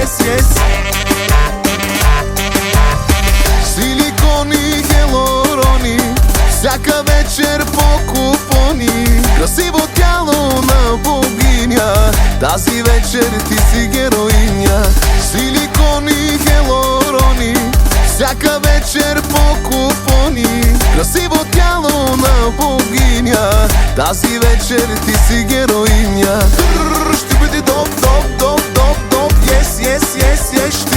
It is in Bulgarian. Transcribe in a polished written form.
yes, yes. Силикони, хелорони, всяка вечер по купони. Красиво тяло на богиня, тази вечер ти си героиня. Силикони, хелорони, всяка вечер по купони. Красиво тяло на богиня, тази вечер ти си героиня. Ще бъде доп, доп, доп, доп, доп, yes, yes, yes, yes.